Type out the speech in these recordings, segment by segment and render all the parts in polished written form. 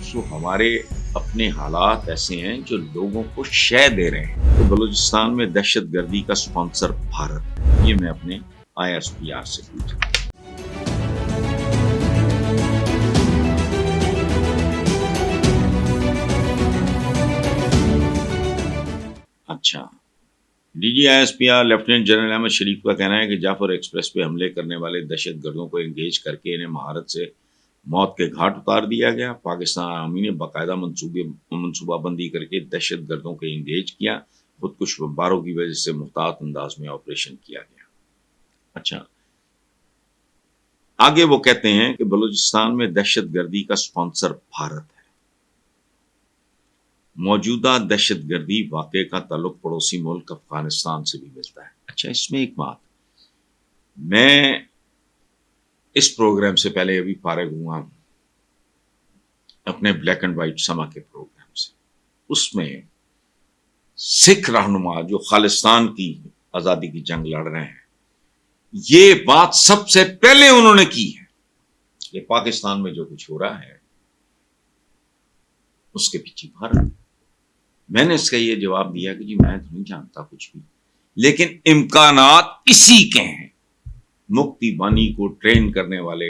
ہمارے اپنے حالات ایسے ہیں جو لوگوں کو شے دے رہے ہیں. تو بلوچستان میں دہشت گردی کا سپانسر بھارت ہے. یہ میں اپنے ISPR سے پوچھا. اچھا، DGISPR لیفٹیننٹ جنرل احمد شریف کا کہنا ہے کہ جعفر ایکسپریس پہ حملے کرنے والے دہشت گردوں کو انگیج کر کے انہیں مہارت سے موت کے گھاٹ اتار دیا گیا. پاکستان آرمی نے باقاعدہ منصوبہ بندی کر کے دہشت گردوں کو انگیج کیا. خودکش بمباروں کی وجہ سے محتاط انداز میں آپریشن کیا گیا. اچھا، آگے وہ کہتے ہیں کہ بلوچستان میں دہشت گردی کا سپانسر بھارت ہے. موجودہ دہشت گردی واقعے کا تعلق پڑوسی ملک افغانستان سے بھی ملتا ہے. اچھا، اس میں ایک بات، میں اس پروگرام سے پہلے ابھی فارغ ہوا اپنے بلیک اینڈ وائٹ سما کے پروگرام سے. اس میں سکھ رہنما جو خالصتان کی آزادی کی جنگ لڑ رہے ہیں، یہ بات سب سے پہلے انہوں نے کی ہے کہ پاکستان میں جو کچھ ہو رہا ہے اس کے پیچھے بھارت. میں نے اس کا یہ جواب دیا کہ جی میں تو نہیں جانتا کچھ بھی، لیکن امکانات اسی کے ہیں. مکتی بانی کو ٹرین کرنے والے،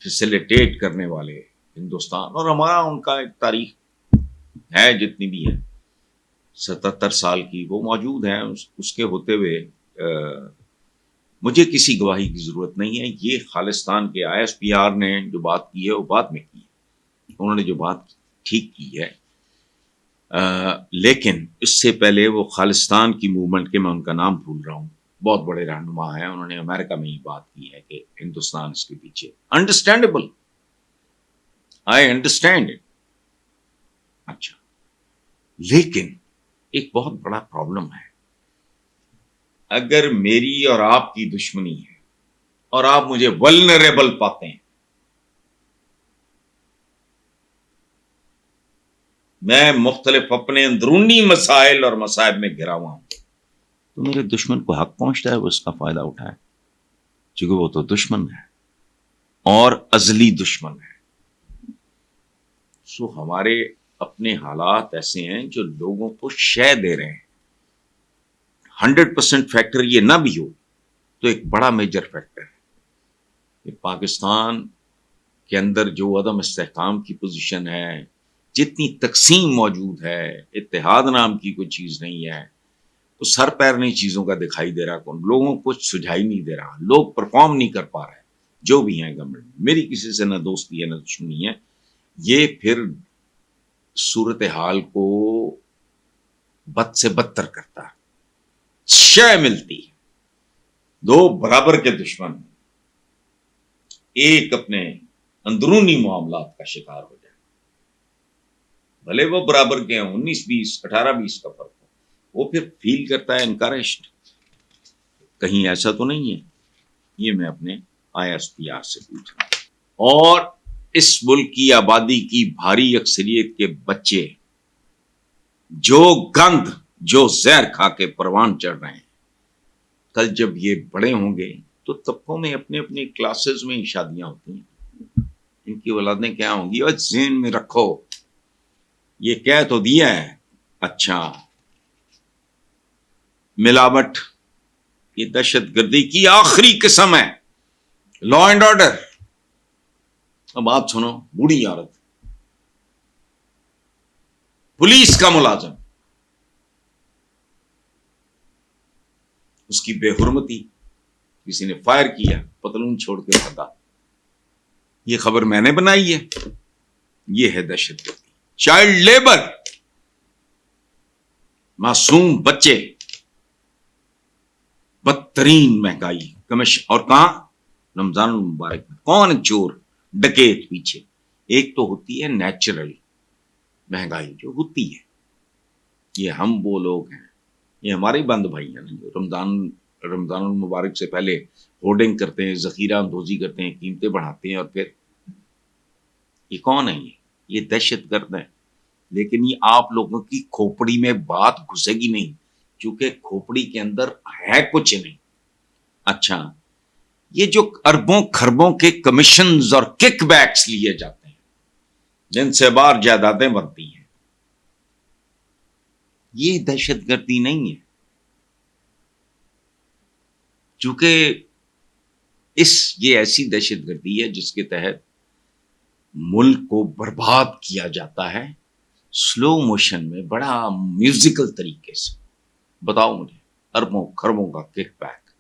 فیسیلیٹیٹ کرنے والے ہندوستان، اور ہمارا ان کا ایک تاریخ ہے جتنی بھی ہے 77 سال کی، وہ موجود ہے. اس کے ہوتے ہوئے مجھے کسی گواہی کی ضرورت نہیں ہے. یہ خالصتان کے ISPR نے جو بات کی ہے وہ بعد میں کی ہے، انہوں نے جو بات ٹھیک کی ہے. لیکن اس سے پہلے وہ خالصتان کی موومنٹ کے، میں ان کا نام بھول رہا ہوں، بہت بڑے رہنما ہیں، انہوں نے امریکہ میں ہی بات کی ہے کہ ہندوستان اس کے پیچھے. Understandable, I understand it. اچھا، لیکن ایک بہت بڑا پرابلم ہے. اگر میری اور آپ کی دشمنی ہے اور آپ مجھے ولنریبل پاتے ہیں، میں مختلف اپنے اندرونی مسائل اور مصائب میں گھرا ہوا ہوں، تو میرے دشمن کو حق پہنچتا ہے وہ اس کا فائدہ اٹھائے، چونکہ وہ تو دشمن ہے اور ازلی دشمن ہے. ہمارے اپنے حالات ایسے ہیں جو لوگوں کو شے دے رہے ہیں. 100% فیکٹر یہ نہ بھی ہو تو ایک بڑا میجر فیکٹر ہے کہ پاکستان کے اندر جو عدم استحکام کی پوزیشن ہے، جتنی تقسیم موجود ہے، اتحاد نام کی کوئی چیز نہیں ہے، وہ سر پیر نہیں چیزوں کا دکھائی دے رہا. کون لوگوں کو کچھ سجھائی نہیں دے رہا، لوگ پرفارم نہیں کر پا رہے جو بھی ہیں گورنمنٹ. میری کسی سے نہ دوستی ہے نہ دشمنی ہے. یہ پھر صورتحال کو بد سے بدتر کرتا ہے. شے ملتی ہے، دو برابر کے دشمن، ایک اپنے اندرونی معاملات کا شکار ہو جائے، بھلے وہ برابر کے ہیں، 19-20 18-20 کا فرق ہو، وہ پھر فیل کرتا ہے انکریجڈ. کہیں ایسا تو نہیں ہے. یہ میں اپنے ISPR سے پوچھ رہا ہوں. اور اس ملک کی آبادی کی بھاری اکثریت کے بچے جو گند، جو زہر کھا کے پروان چڑھ رہے ہیں، کل جب یہ بڑے ہوں گے تو طبقوں میں اپنے اپنے کلاسز میں شادیاں ہوتی ہیں، ان کی اولادیں کیا ہوں گی. اور ذہن میں رکھو، یہ کہہ تو دیا ہے. اچھا، ملاوٹ یہ دہشت گردی کی آخری قسم ہے. Law and order. اب آپ سنو، بوڑھی عورت پولیس کا ملازم، اس کی بے حرمتی، کسی نے فائر کیا، پتلون چھوڑ کے بھگا. یہ خبر میں نے بنائی ہے. یہ ہے دہشت گردی. چائلڈ لیبر، معصوم بچے، بدترین مہنگائی، کمش. اور کہاں؟ رمضان المبارک میں کون چور ڈکیت پیچھے؟ ایک تو ہوتی ہے نیچرل مہنگائی جو ہوتی ہے، یہ ہم وہ لوگ ہیں، یہ ہمارے بند بھائی ہیں جو رمضان المبارک سے پہلے ہوڈنگ کرتے ہیں، ذخیرہ اندوزی کرتے ہیں، قیمتیں بڑھاتے ہیں، اور پھر یہ کون ہے؟ یہ دہشت گرد ہے. لیکن یہ آپ لوگوں کی کھوپڑی میں بات گھسے گی نہیں، چونکہ کھوپڑی کے اندر ہے کچھ نہیں. اچھا، یہ جو اربوں خربوں کے کمیشنز اور کک بیکس لیے جاتے ہیں، جن سے بار جائیدادیں بنتی ہیں. یہ دہشت گردی نہیں ہے، چونکہ یہ ایسی دہشت گردی ہے جس کے تحت ملک کو برباد کیا جاتا ہے سلو موشن میں، بڑا میوزیکل طریقے سے. بتاؤ مجھے، اربوں خربوں کا کک بیک.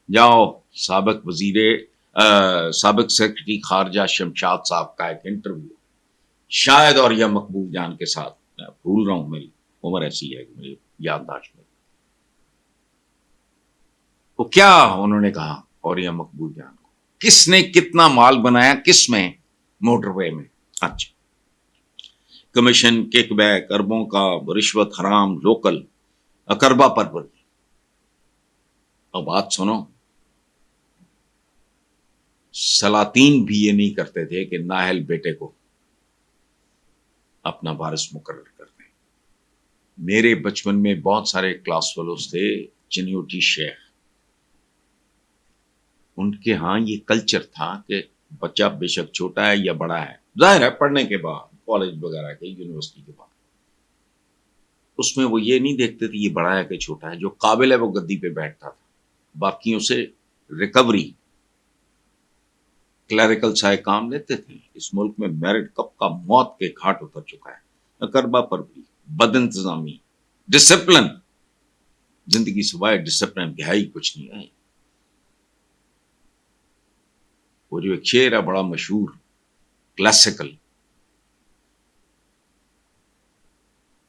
جاؤ سابق سیکرٹری خارجہ شمشاد صاحب کا ایک انٹرویو شاید اور یا مقبول جان کے ساتھ، میں بھول رہا ہوں، میری عمر ایسی ہے کہ میری یادداشت میں، وہ کیا انہوں نے کہا اور یا مقبول جان کو، کس نے کتنا مال بنایا، کس میں، موٹر وے میں. اچھا، کمیشن، کک بیک، اربوں کا، رشوت، حرام، لوکل، اکربا پرور. اب بات سنو، سلاطین بھی یہ نہیں کرتے تھے کہ نااہل بیٹے کو اپنا وارث مقرر کر دیں. میرے بچپن میں بہت سارے کلاس فیلوز تھے، چنیوٹی شیخ، ان کے ہاں یہ کلچر تھا کہ بچہ بے شک چھوٹا ہے یا بڑا ہے، ظاہر ہے پڑھنے کے بعد، کالج وغیرہ کے، یونیورسٹی کے بعد، اس میں وہ یہ نہیں دیکھتے تھے یہ بڑا ہے کہ چھوٹا ہے، جو قابل ہے وہ گدی پہ بیٹھتا تھا، باقیوں سے ریکوری، کلیریکل سائے کام لیتے تھے. اس ملک میں میرٹ کب کا موت کے گھاٹ اتر چکا ہے. اکربا پروری، بد انتظامی، ڈسپلن، زندگی سوائے ڈسپلن گہائی کچھ نہیں ہے. وہ جو ایک شعر ہے بڑا مشہور، کلاسیکل،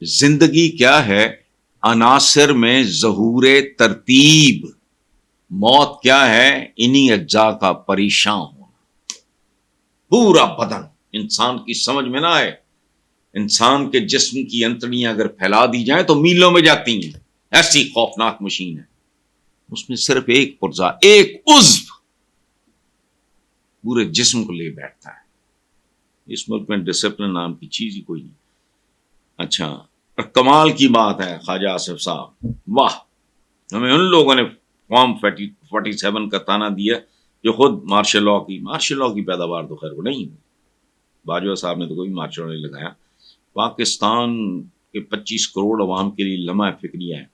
زندگی کیا ہے عناصر میں ظہور ترتیب، موت کیا ہے انہی اجزاء کا پریشان ہونا. پورا بدن انسان کی سمجھ میں نہ آئے، انسان کے جسم کی انتڑیاں اگر پھیلا دی جائیں تو میلوں میں جاتی ہیں، ایسی خوفناک مشین ہے. اس میں صرف ایک پرزا، ایک عضو پورے جسم کو لے بیٹھتا ہے. اس ملک میں ڈسپلن نام کی چیز ہی کوئی نہیں. اچھا، اور کمال کی بات ہے خواجہ آصف صاحب، واہ، ہمیں ان لوگوں نے فارم 47 کا تانا دیا جو خود مارشل لا کی پیداوار تو خیر وہ نہیں ہے. باجوہ صاحب نے تو کوئی مارشل لا نہیں لگایا. پاکستان کے 25 کروڑ عوام کے لیے لمحہ فکریہ ہے.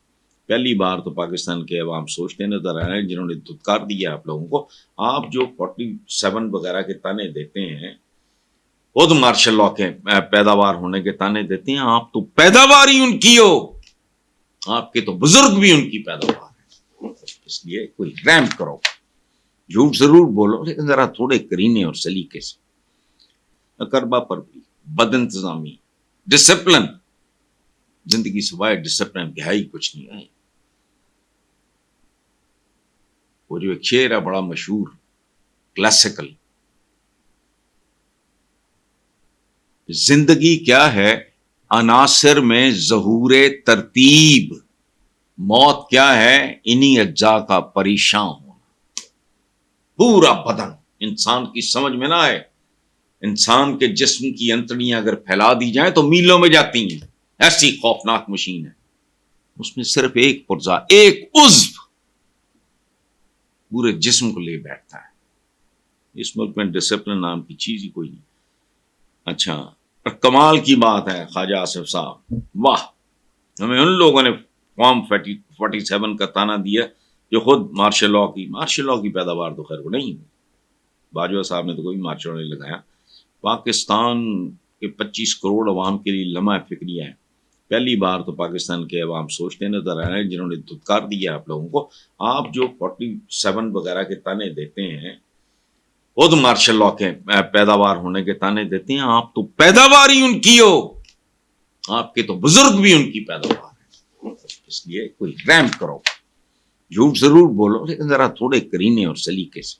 پہلی بار تو پاکستان کے عوام سوچتے نظر آ رہے ہیں جنہوں نے دھتکار دیا آپ لوگوں کو. آپ جو 47 وغیرہ کے تانے دیتے ہیں، خود مارشل لا کے پیداوار ہونے کے تانے دیتے ہیں، آپ تو پیداوار ہی ان کی ہو، آپ کے تو بزرگ بھی ان کی پیداوار ہے. اس لیے کوئی رحم کرو، جھوٹ ضرور بولو لیکن ذرا تھوڑے کرینے اور سلیقے سے. اکربا پروری، بد انتظامی، ڈسپلن، زندگی سوائے ڈسپلن گہائی کچھ نہیں ہے. وہ جو ایک شعر ہے بڑا مشہور، کلاسیکل، زندگی کیا ہے عناصر میں ظہور ترتیب، موت کیا ہے انہی اجزاء کا پریشان ہونا. پورا بدن انسان کی سمجھ میں نہ آئے، انسان کے جسم کی انتڑیاں اگر پھیلا دی جائیں تو میلوں میں جاتی ہیں، ایسی خوفناک مشین ہے. اس میں صرف ایک پرزا، ایک عضو پورے جسم کو لے بیٹھتا ہے. اس ملک میں ڈسپلن نام کی چیز ہی کوئی نہیں. اچھا، اور کمال کی بات ہے خواجہ آصف صاحب، واہ، ہمیں ان لوگوں نے فارم 47 کا تانا دیا جو خود مارشل لا کی پیداوار تو خیر وہ نہیں ہے. باجوہ صاحب نے تو کوئی مارشل لا نہیں لگایا. پاکستان کے 25 کروڑ عوام کے لیے لمحہ فکریہ ہے. پہلی بار تو پاکستان کے عوام سوچتے نظر آ رہے ہیں جنہوں نے دھتکار دیا آپ لوگوں کو. آپ جو 47 وغیرہ کے تانے دیتے ہیں، خود مارشل لا کے پیداوار ہونے کے تانے دیتے ہیں، آپ تو پیداوار ہی ان کی ہو، آپ کے تو بزرگ بھی ان کی پیداوار ہے. اس لیے کوئی رحم کرو، جھوٹ ضرور بولو لیکن ذرا تھوڑے کرینے اور سلیقے سے.